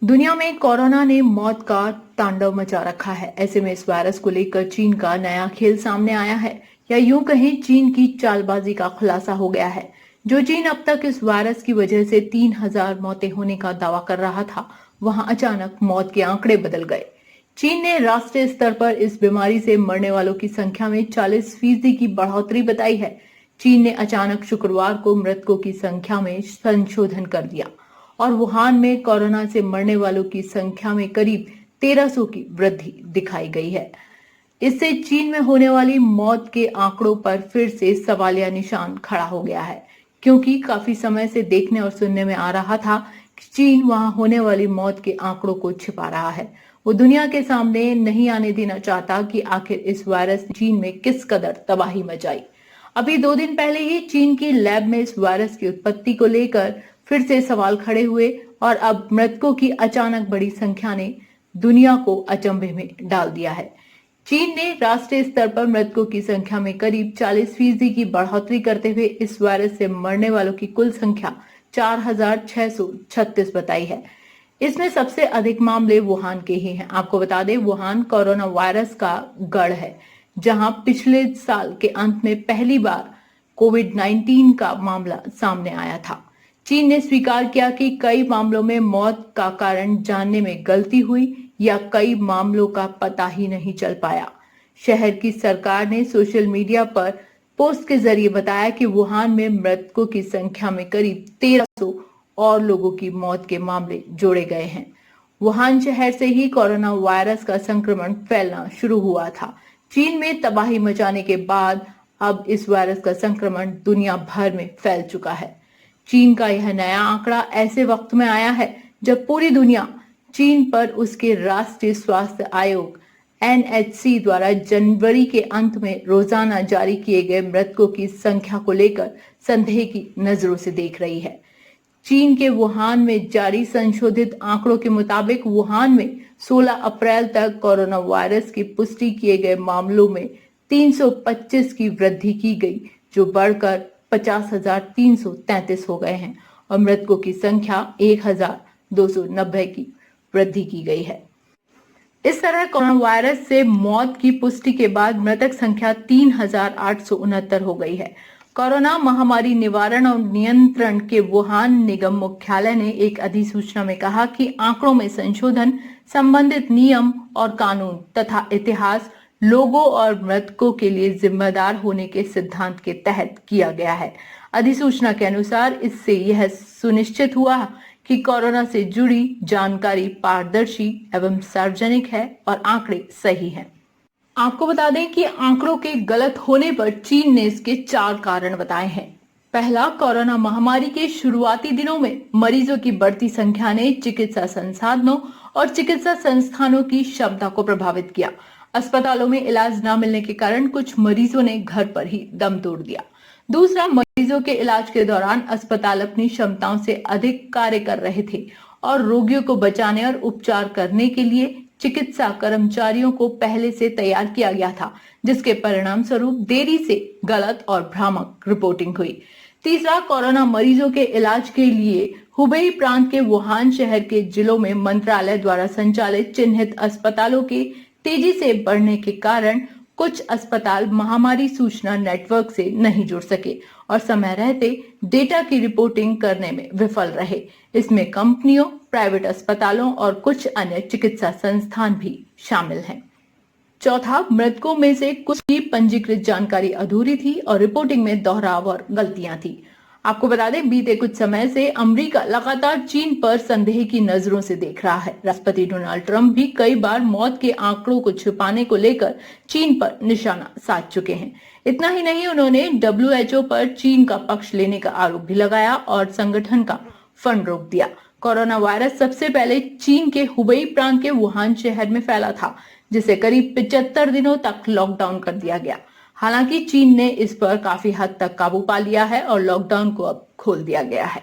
दुनिया में कोरोना ने मौत का तांडव मचा रखा है। ऐसे में इस वायरस को लेकर चीन का नया खेल सामने आया है, या यूं कहें चीन की चालबाजी का खुलासा हो गया है। जो चीन अब तक इस वायरस की वजह से 3,000 मौतें होने का दावा कर रहा था, वहां अचानक मौत के आंकड़े बदल गए। चीन ने राष्ट्रीय स्तर पर इस बीमारी से मरने वालों की संख्या में 40% की बढ़ोतरी बताई है। चीन ने अचानक शुक्रवार को मृतकों की संख्या में संशोधन कर दिया और वुहान में कोरोना से मरने वालों की संख्या में करीब 1300 की वृद्धि दिखाई गई है। इससे चीन में होने वाली मौत के आंकड़ों पर फिर से सवालिया निशान खड़ा हो गया है, क्योंकि काफी समय से देखने और सुनने में आ रहा था कि चीन वहां होने वाली मौत के आंकड़ों को छिपा रहा है। वो दुनिया के सामने नहीं आने देना चाहता कि आखिर इस वायरस ने चीन में किस कदर तबाही मचाई। अभी 2 दिन पहले ही चीन की लैब में इस वायरस की उत्पत्ति को लेकर फिर से सवाल खड़े हुए और अब मृतकों की अचानक बड़ी संख्या ने दुनिया को अचंभे में डाल दिया है। चीन ने राष्ट्रीय स्तर पर मृतकों की संख्या में करीब 40% की बढ़ोतरी करते हुए इस वायरस से मरने वालों की कुल संख्या 4,636 बताई है। इसमें सबसे अधिक मामले वुहान के ही हैं। आपको बता दें, वुहान कोरोना वायरस का गढ़ है, जहां पिछले साल के अंत में पहली बार कोविड-19 का मामला सामने आया था। चीन ने स्वीकार किया कि कई मामलों में मौत का कारण जानने में गलती हुई या कई मामलों का पता ही नहीं चल पाया। शहर की सरकार ने सोशल मीडिया पर पोस्ट के जरिए बताया कि वुहान में मृतकों की संख्या में करीब 1300 और लोगों की मौत के मामले जोड़े गए हैं। वुहान शहर से ही कोरोना वायरस का संक्रमण फैलना शुरू हुआ था। चीन में तबाही मचाने के बाद अब इस वायरस का संक्रमण दुनिया भर में फैल चुका है। चीन का यह नया आंकड़ा ऐसे वक्त में आया है जब पूरी दुनिया चीन पर उसके राष्ट्रीय स्वास्थ्य आयोग NHC द्वारा जनवरी के अंत में रोजाना जारी किए गए मृतकों की संख्या को लेकर संदेह की नजरों से देख रही है। चीन के वुहान में जारी संशोधित आंकड़ों के मुताबिक वुहान में 16 अप्रैल तक कोरोना वायरस की पुष्टि किए गए मामलों में 325 की वृद्धि की गई, जो बढ़कर 50,333 हो गए हैं और मृतकों की संख्या 1,290 की वृद्धि की गई है। इस तरह कोरोना वायरस से मौत की पुष्टि के बाद मृतक संख्या 3,869 हो गई है। कोरोना महामारी निवारण और नियंत्रण के वुहान निगम मुख्यालय ने एक अधिसूचना में कहा कि आंकड़ों में संशोधन संबंधित नियम और कानून तथा इतिहास लोगों और मृतकों के लिए जिम्मेदार होने के सिद्धांत के तहत किया गया है। अधिसूचना के अनुसार इससे यह सुनिश्चित हुआ कि कोरोना से जुड़ी जानकारी पारदर्शी एवं सार्वजनिक है और आंकड़े सही हैं। आपको बता दें कि आंकड़ों के गलत होने पर चीन ने इसके 4 कारण बताए हैं। पहला, कोरोना महामारी के शुरुआती दिनों में मरीजों की बढ़ती संख्या ने चिकित्सा संसाधनों और चिकित्सा संस्थानों की क्षमता को प्रभावित किया। अस्पतालों में इलाज न मिलने के कारण कुछ मरीजों ने घर पर ही दम तोड़ दिया। दूसरा, मरीजों के इलाज के दौरान अस्पताल अपनी क्षमताओं से अधिक कार्य कर रहे थे और रोगियों को बचाने और उपचार करने के लिए चिकित्सा कर्मचारियों को पहले से तैयार किया गया था, जिसके परिणाम स्वरूप देरी से गलत और भ्रामक रिपोर्टिंग हुई। तीसरा, कोरोना मरीजों के इलाज के लिए हुबेई प्रांत के वुहान शहर के जिलों में मंत्रालय द्वारा संचालित चिन्हित अस्पतालों के तेजी से बढ़ने के कारण कुछ अस्पताल महामारी सूचना नेटवर्क से नहीं जुड़ सके और समय रहते डेटा की रिपोर्टिंग करने में विफल रहे। इसमें कंपनियों, प्राइवेट अस्पतालों और कुछ अन्य चिकित्सा संस्थान भी शामिल हैं। चौथा, मृतकों में से कुछ की पंजीकृत जानकारी अधूरी थी और रिपोर्टिंग में दोहराव और गलतियां थी। आपको बता दें, बीते कुछ समय से अमेरिका लगातार चीन पर संदेह की नजरों से देख रहा है। राष्ट्रपति डोनाल्ड ट्रंप भी कई बार मौत के आंकड़ों को छुपाने को लेकर चीन पर निशाना साध चुके हैं। इतना ही नहीं, उन्होंने WHO पर चीन का पक्ष लेने का आरोप भी लगाया और संगठन का फंड रोक दिया। कोरोना वायरस सबसे पहले चीन के हुबेई प्रांत के वुहान शहर में फैला था, जिसे करीब 75 दिनों तक लॉकडाउन कर दिया गया। हालांकि चीन ने इस पर काफी हद तक काबू पा लिया है और लॉकडाउन को अब खोल दिया गया है।